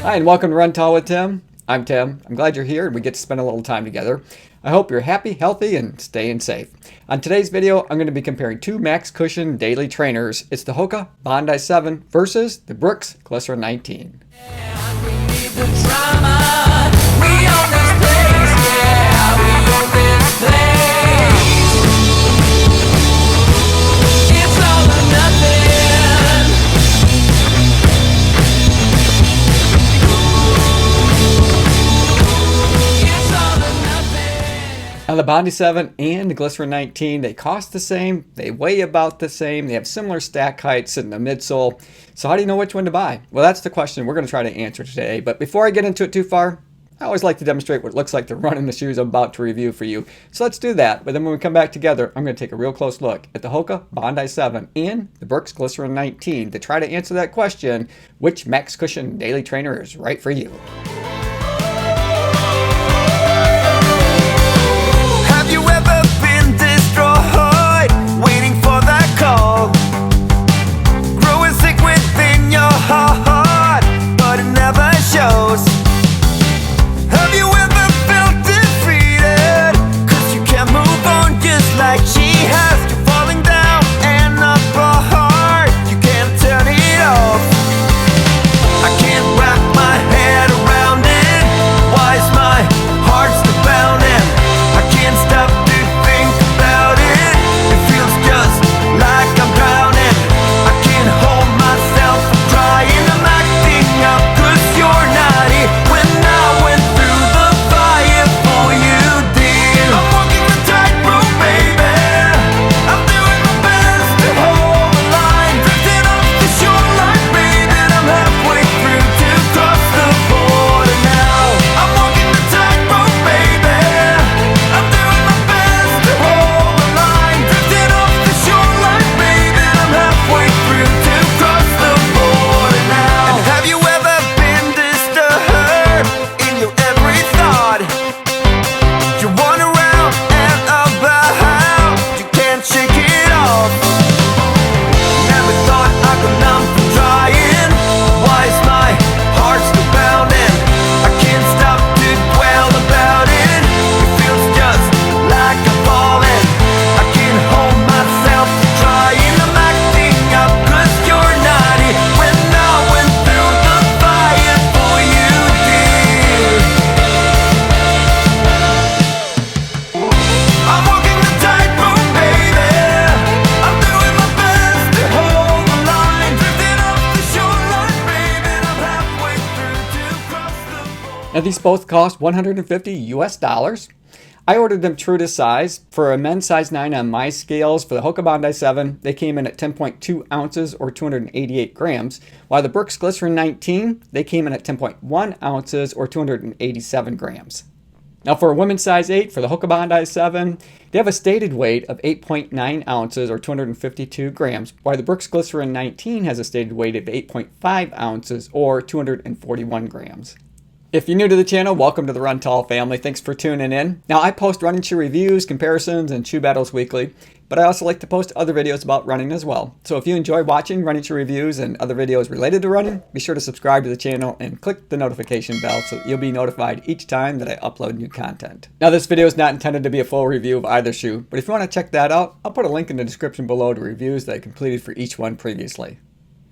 Hi, and welcome to Run Tall with Tim. I'm Tim. I'm glad you're here and we get to spend a little time together. I hope you're happy, healthy, and staying safe. On today's video, I'm going to be comparing two max cushion daily trainers. It's the Hoka Bondi 7 versus the Brooks Glycerin 19. Now the Bondi 7 and the Glycerin 19, they cost the same, they weigh about the same, they have similar stack heights in the midsole. So how do you know which one to buy? Well, that's the question we're going to try to answer today. But before I get into it too far, I always like to demonstrate what it looks like to run in the shoes I'm about to review for you. So let's do that. But then when we come back together, I'm going to take a real close look at the Hoka Bondi 7 and the Brooks Glycerin 19 to try to answer that question, which max cushion daily trainer is right for you. Have you ever been destroyed, waiting for that call? Growing sick within your heart, but it never shows. Have you ever felt defeated, 'cause you can't move on just like she has? You're falling down and apart, you can't turn it off. I can't wrap my head around it. Why is my heart still pounding? I can't stop to think about it. It feels just like I'm drowning. I can't hold myself from crying. I'm acting up 'cause you're not here. When I went through the fire for you, dear, I'm walking the tightrope, baby. I'm doing my best to hold the line. Drifting off the shoreline, baby. I'm halfway through to cross the border now. I'm walking the tightrope, baby. I'm doing my best to hold the line. Drifting off the shoreline, baby. I'm halfway through to cross the border now. And have you ever been disturbed in your every thought? You run around and about, you can't shake it off. Never thought I could numb from trying. Why is my heart still pounding? I can't stop to dwell about it. It feels just like I'm falling. I can't hold myself from trying. I'm acting up 'cause you're not here. When I went through the fire for you, dear, I'm walking the tightrope, baby. I'm doing my best to hold the line. Drifting off the shoreline, baby. I'm halfway through to cross the border. Now these both cost $150 US. I ordered them true to size. For a men's size 9 on my scales, for the Hoka Bondi 7, they came in at 10.2 ounces or 288 grams, while the Brooks Glycerin 19, they came in at 10.1 ounces or 287 grams. Now for a women's size 8, for the Hoka Bondi 7, they have a stated weight of 8.9 ounces or 252 grams, while the Brooks Glycerin 19 has a stated weight of 8.5 ounces or 241 grams. If you're new to the channel, welcome to the Run Tall family. Thanks for tuning in. Now I post running shoe reviews, comparisons, and shoe battles weekly, but I also like to post other videos about running as well. So if you enjoy watching running shoe reviews and other videos related to running, be sure to subscribe to the channel and click the notification bell so that you'll be notified each time that I upload new content. Now this video is not intended to be a full review of either shoe, but if you want to check that out, I'll put a link in the description below to reviews that I completed for each one previously.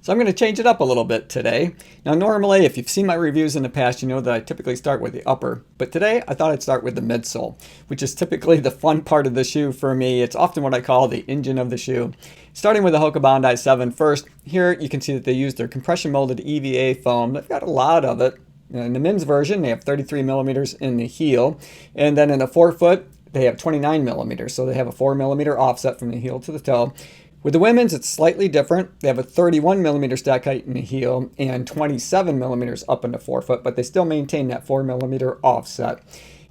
So I'm going to change it up a little bit today. Now normally, if you've seen my reviews in the past, you know that I typically start with the upper. But today, I thought I'd start with the midsole, which is typically the fun part of the shoe for me. It's often what I call the engine of the shoe. Starting with the Hoka Bondi 7 first, here you can see that they use their compression molded EVA foam. They've got a lot of it. In the men's version, they have 33 millimeters in the heel. And then in a forefoot, they have 29 millimeters. So they have a 4 millimeter offset from the heel to the toe. With the women's, it's slightly different. They have a 31 millimeter stack height in the heel and 27 millimeters up in the forefoot, but they still maintain that 4 millimeter offset.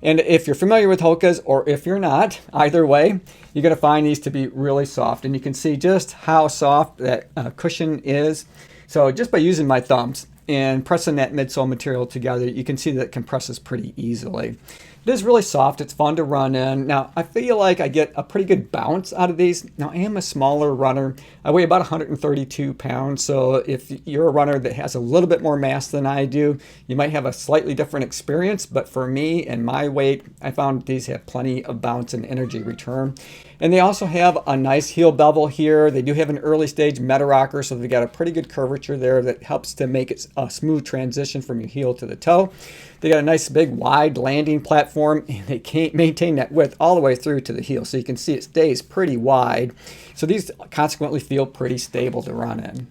And if you're familiar with Hokas, or if you're not, either way, you're going to find these to be really soft. And you can see just how soft that cushion is. So just by using my thumbs, and pressing that midsole material together, you can see that it compresses pretty easily. It is really soft. It's fun to run in. Now, I feel like I get a pretty good bounce out of these. Now, I am a smaller runner. I weigh about 132 pounds, so if you're a runner that has a little bit more mass than I do, you might have a slightly different experience, but for me and my weight, I found these have plenty of bounce and energy return. And they also have a nice heel bevel here. They do have an early stage meta rocker, so they've got a pretty good curvature there that helps to make it a smooth transition from your heel to the toe. They got a nice big wide landing platform, and they can't maintain that width all the way through to the heel, so you can see it stays pretty wide. So these consequently feel pretty stable to run in.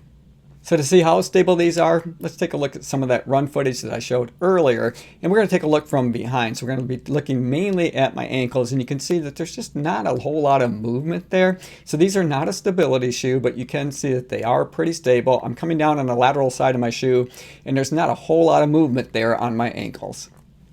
So to see how stable these are, let's take a look at some of that run footage that I showed earlier. And we're going to take a look from behind. So we're going to be looking mainly at my ankles, and you can see that there's just not a whole lot of movement there. So these are not a stability shoe, but you can see that they are pretty stable. I'm coming down on the lateral side of my shoe, and there's not a whole lot of movement there on my ankles.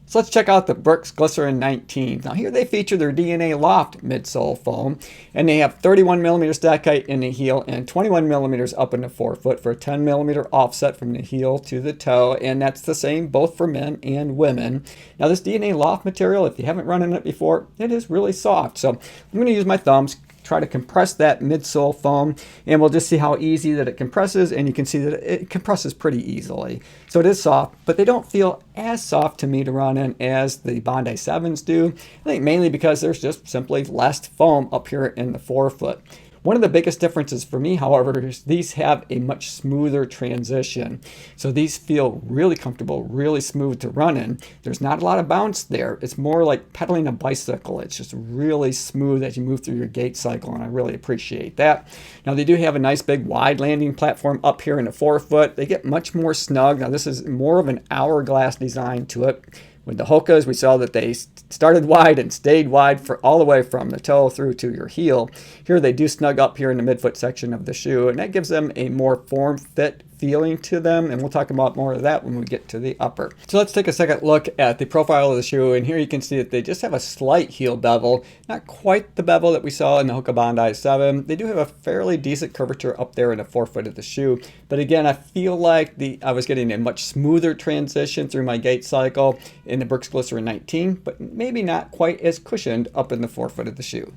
So let's check out the Brooks Glycerin 19. Now here they feature their DNA Loft midsole foam, and they have 31 millimeter stack height in the heel and 21 millimeters up in the forefoot for a 10 millimeter offset from the heel to the toe, and that's the same both for men and women. Now this DNA Loft material, if you haven't run in it before, it is really soft. So I'm going to use my thumbs, try to compress that midsole foam, and we'll just see how easy that it compresses, and you can see that it compresses pretty easily. So it is soft, but they don't feel as soft to me to run in as the Bondi 7s do. I think mainly because there's just simply less foam up here in the forefoot. One of the biggest differences for me, however, is these have a much smoother transition. So these feel really comfortable, really smooth to run in. There's not a lot of bounce there. It's more like pedaling a bicycle. It's just really smooth as you move through your gait cycle, and I really appreciate that. Now they do have a nice big wide landing platform up here in the forefoot. They get much more snug. Now this is more of an hourglass design to it. With the Hokas, we saw that they started wide and stayed wide for all the way from the toe through to your heel. Here they do snug up here in the midfoot section of the shoe, and that gives them a more form-fit feeling to them, and we'll talk about more of that when we get to the upper. So let's take a second look at the profile of the shoe, and here you can see that they just have a slight heel bevel, not quite the bevel that we saw in the Hoka Bondi 7. They do have a fairly decent curvature up there in the forefoot of the shoe, but again, I feel like I was getting a much smoother transition through my gait cycle in the Brooks Glycerin 19, but maybe not quite as cushioned up in the forefoot of the shoe.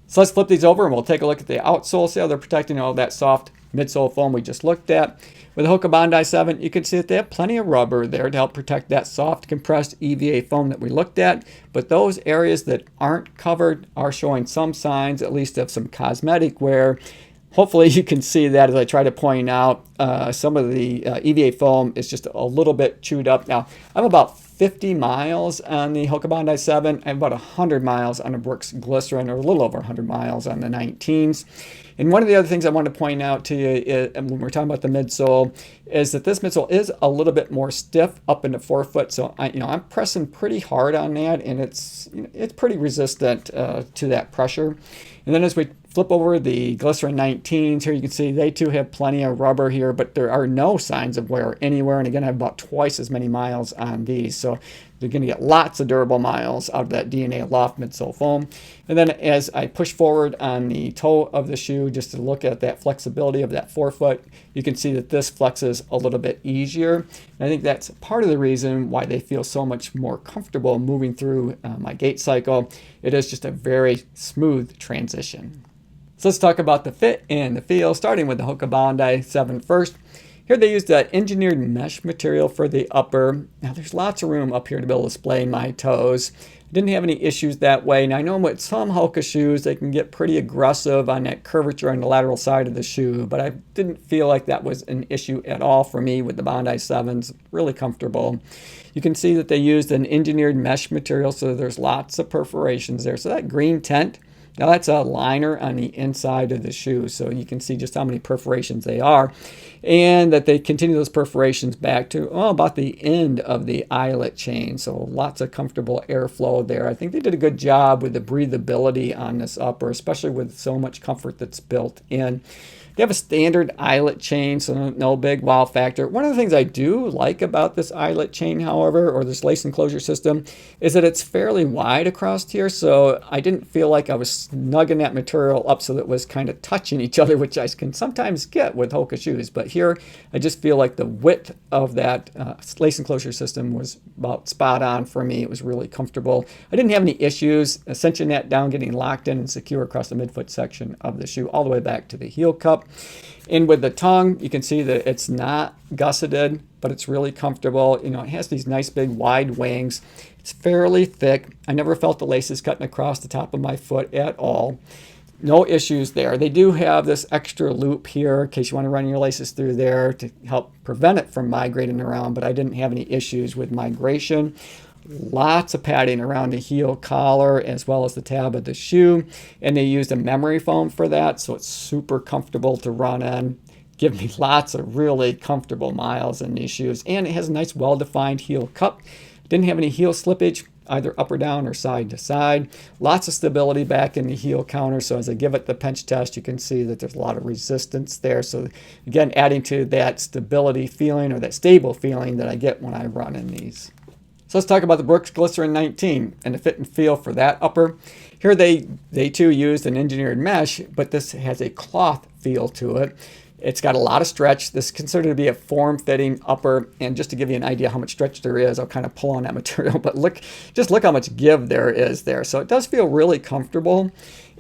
So let's flip these over and we'll take a look at the outsole, see how they're protecting all that soft midsole foam we just looked at. With the Hoka Bondi 7, you can see that they have plenty of rubber there to help protect that soft compressed EVA foam that we looked at, but those areas that aren't covered are showing some signs, at least of some cosmetic wear. Hopefully you can see that as I try to point out some of the EVA foam is just a little bit chewed up. Now, I'm about 50 miles on the Hoka Bondi 7. I have about 100 miles on the Brooks Glycerin, or a little over 100 miles on the 19s. And one of the other things I want to point out to you is, when we're talking about the midsole, is that this midsole is a little bit more stiff up in the forefoot. So I'm pressing pretty hard on that, and it's pretty resistant to that pressure. And then as we flip over the Glycerin 19s, here you can see they too have plenty of rubber here, but there are no signs of wear anywhere. And again, I have about twice as many miles on these. So they're going to get lots of durable miles out of that DNA Loft midsole foam. And then as I push forward on the toe of the shoe, just to look at that flexibility of that forefoot, you can see that this flexes a little bit easier. And I think that's part of the reason why they feel so much more comfortable moving through my gait cycle. It is just a very smooth transition. So let's talk about the fit and the feel, starting with the Hoka Bondi 7 first. Here they used that engineered mesh material for the upper. Now there's lots of room up here to be able to display my toes. I didn't have any issues that way. Now I know with some Hoka shoes they can get pretty aggressive on that curvature on the lateral side of the shoe, but I didn't feel like that was an issue at all for me with the Bondi 7s. Really comfortable. You can see that they used an engineered mesh material, so there's lots of perforations there. So that green tint, now that's a liner on the inside of the shoe, so you can see just how many perforations they are, and that they continue those perforations back to about the end of the eyelet chain, so lots of comfortable airflow there. I think they did a good job with the breathability on this upper, especially with so much comfort that's built in. They have a standard eyelet chain, so no big wow factor. One of the things I do like about this eyelet chain, however, or this lace enclosure system, is that it's fairly wide across here, so I didn't feel like I was snugging that material up so that it was kind of touching each other, which I can sometimes get with Hoka shoes. But here, I just feel like the width of that lace enclosure system was about spot on for me. It was really comfortable. I didn't have any issues cinching that down, getting locked in and secure across the midfoot section of the shoe all the way back to the heel cup. And with the tongue, you can see that it's not gusseted, but it's really comfortable. You know, it has these nice big wide wings. It's fairly thick. I never felt the laces cutting across the top of my foot at all. No issues there. They do have this extra loop here in case you want to run your laces through there to help prevent it from migrating around, but I didn't have any issues with migration. Lots of padding around the heel collar as well as the tab of the shoe, and they used a memory foam for that, so it's super comfortable to run in. Give me lots of really comfortable miles in these shoes, and it has a nice well-defined heel cup. Didn't have any heel slippage either up or down or side to side. Lots of stability back in the heel counter, so as I give it the pinch test, you can see that there's a lot of resistance there. So again, adding to that stability feeling or that stable feeling that I get when I run in these. So let's talk about the Brooks Glycerin 19 and the fit and feel for that upper. Here they too used an engineered mesh, but this has a cloth feel to it. It's got a lot of stretch. This is considered to be a form-fitting upper, and just to give you an idea how much stretch there is, I'll kind of pull on that material, but just look how much give there is there. So it does feel really comfortable,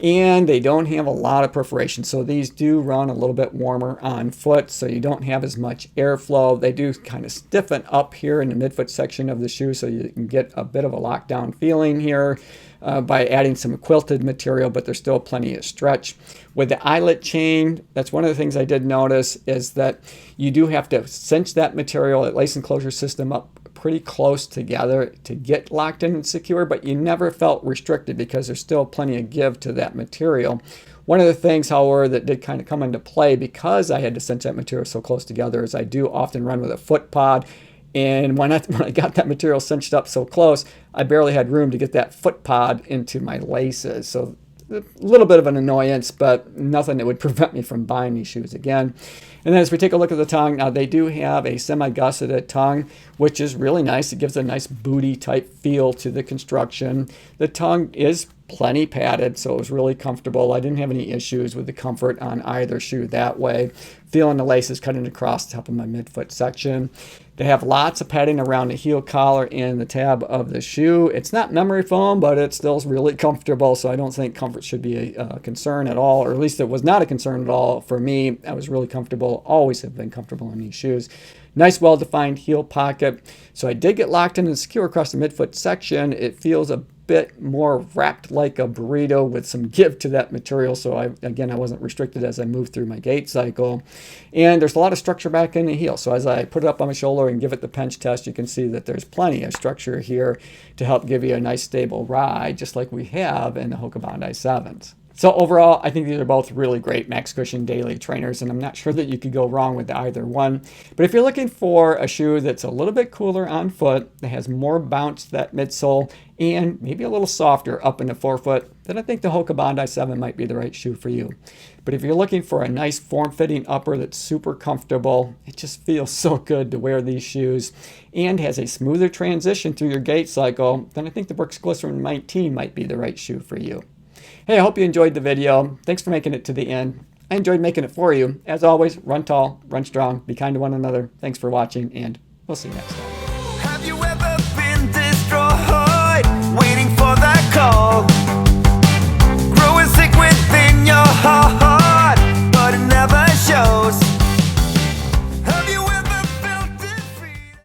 and they don't have a lot of perforation. So these do run a little bit warmer on foot, so you don't have as much airflow. They do kind of stiffen up here in the midfoot section of the shoe, so you can get a bit of a lockdown feeling here by adding some quilted material, but there's still plenty of stretch. With the eyelet chain, that's one of the things I did notice is that you do have to cinch that material, that lace enclosure system up pretty close together to get locked in and secure, but you never felt restricted because there's still plenty of give to that material. One of the things, however, that did kind of come into play because I had to cinch that material so close together is I do often run with a foot pod. And when I got that material cinched up so close, I barely had room to get that foot pod into my laces. So a little bit of an annoyance, but nothing that would prevent me from buying these shoes again. And then as we take a look at the tongue, now they do have a semi-gusseted tongue, which is really nice. It gives a nice booty type feel to the construction. The tongue is plenty padded, so it was really comfortable. I didn't have any issues with the comfort on either shoe that way. Feeling the laces cutting across the top of my midfoot section. They have lots of padding around the heel collar and the tab of the shoe. It's not memory foam, but it's still really comfortable, so I don't think comfort should be a concern at all, or at least it was not a concern at all for me. I was really comfortable, always have been comfortable in these shoes. Nice well-defined heel pocket. So I did get locked in and secure across the midfoot section. It feels a bit more wrapped like a burrito with some give to that material. So I wasn't restricted as I moved through my gait cycle. And there's a lot of structure back in the heel. So as I put it up on my shoulder and give it the pinch test, you can see that there's plenty of structure here to help give you a nice stable ride, just like we have in the Hoka Bondi 7s. So overall, I think these are both really great max cushion daily trainers, and I'm not sure that you could go wrong with either one. But if you're looking for a shoe that's a little bit cooler on foot, that has more bounce to that midsole, and maybe a little softer up in the forefoot, then I think the Hoka Bondi 7 might be the right shoe for you. But if you're looking for a nice form-fitting upper that's super comfortable, it just feels so good to wear these shoes, and has a smoother transition through your gait cycle, then I think the Brooks Glycerin 19 might be the right shoe for you. Hey, I hope you enjoyed the video. Thanks for making it to the end. I enjoyed making it for you. As always, run tall, run strong, be kind to one another. Thanks for watching, and we'll see you next time.